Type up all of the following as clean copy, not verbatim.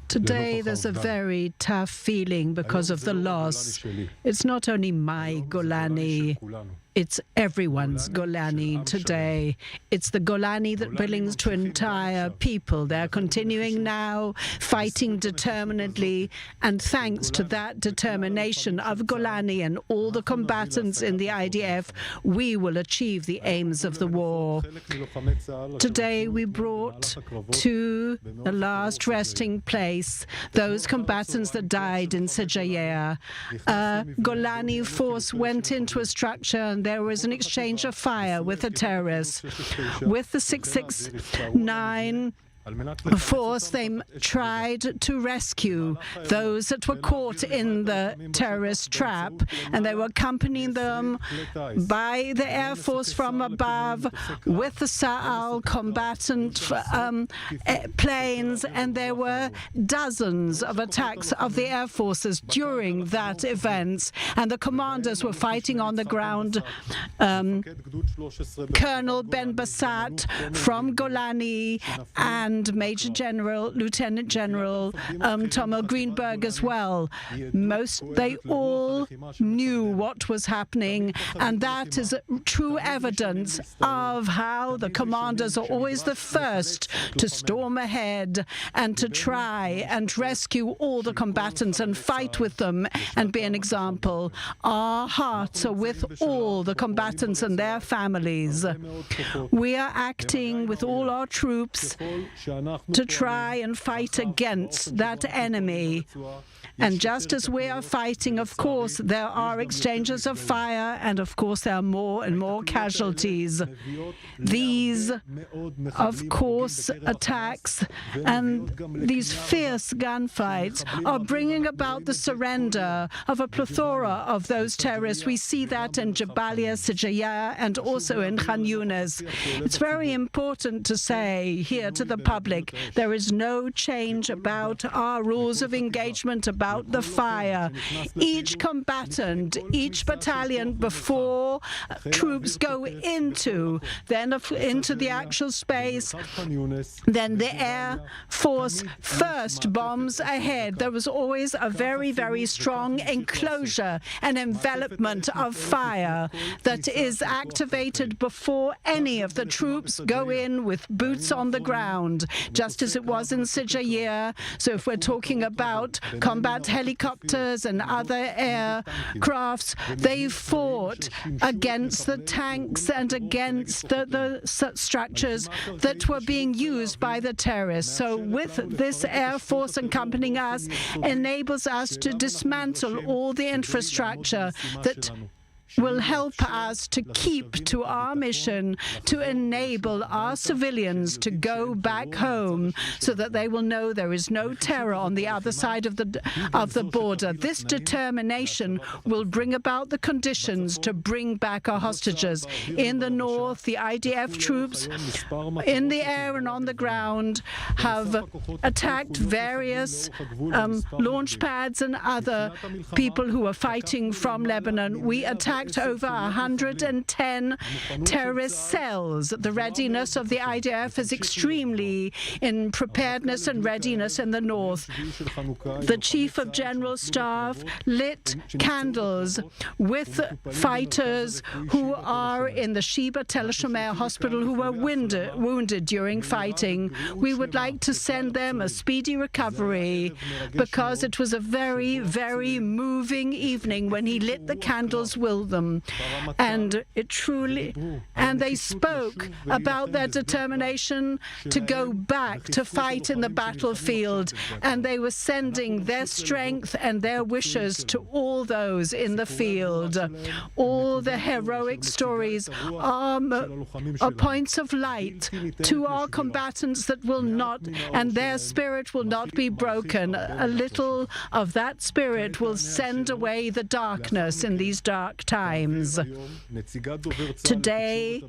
Today there's a very tough feeling because of the loss. It's not only my Golani, it's everyone's Golani today. It's the Golani that belongs to entire people. They're continuing now, fighting determinedly, and thanks to that determination of Golani and all the combatants in the IDF, we will achieve the aims of the war. Today we brought to the last resting place those combatants that died in Sijaya. A Golani force went into a structure and there was an exchange of fire with the terrorists. With the 669 force, they tried to rescue those that were caught in the terrorist trap, and they were accompanying them by the Air Force from above with the Sa'al combatant planes, and there were dozens of attacks of the Air Forces during that event, and the commanders were fighting on the ground. Colonel Ben Bassat from Golani and Major General, Lieutenant General Tomo Greenberg as well. They all knew what was happening, and that is true evidence of how the commanders are always the first to storm ahead and to try and rescue all the combatants and fight with them and be an example. Our hearts are with all the combatants and their families. We are acting with all our troops to try and fight against that enemy. And just as we are fighting, of course, there are exchanges of fire, and of course there are more and more casualties. These, of course, attacks and these fierce gunfights are bringing about the surrender of a plethora of those terrorists. We see that in Jabalia, Sijaya, and also in Khan Yunis. It's very important to say here to the public, there is no change about our rules of engagement, about the fire. Each combatant, each battalion, before troops go into the actual space, then the Air Force first bombs ahead. There was always a very, very strong enclosure and envelopment of fire that is activated before any of the troops go in with boots on the ground, just as it was in Sijaya. So if we're talking about combat helicopters and other aircrafts, they fought against the tanks and against the structures that were being used by the terrorists. So with this Air Force accompanying us enables us to dismantle all the infrastructure that will help us to keep to our mission to enable our civilians to go back home so that they will know there is no terror on the other side of the border. This determination will bring about the conditions to bring back our hostages. In the north, the IDF troops in the air and on the ground have attacked various launch pads and other people who are fighting from Lebanon. We attacked over 110 terrorist cells. The readiness of the IDF is extremely in preparedness and readiness in the north. The Chief of General Staff lit candles with fighters who are in the Sheba Tel Shomer hospital who were wounded during fighting. We would like to send them a speedy recovery because it was a very, very moving evening when he lit the candles with them. And they spoke about their determination to go back to fight in the battlefield, and they were sending their strength and their wishes to all those in the field. All the heroic stories are points of light to our combatants that will not, and their spirit will not be broken. A little of that spirit will send away the darkness in these dark times. Today,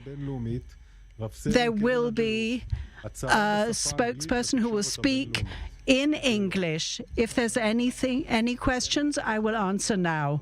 there will be a spokesperson who will speak in English. If there's any questions, I will answer now.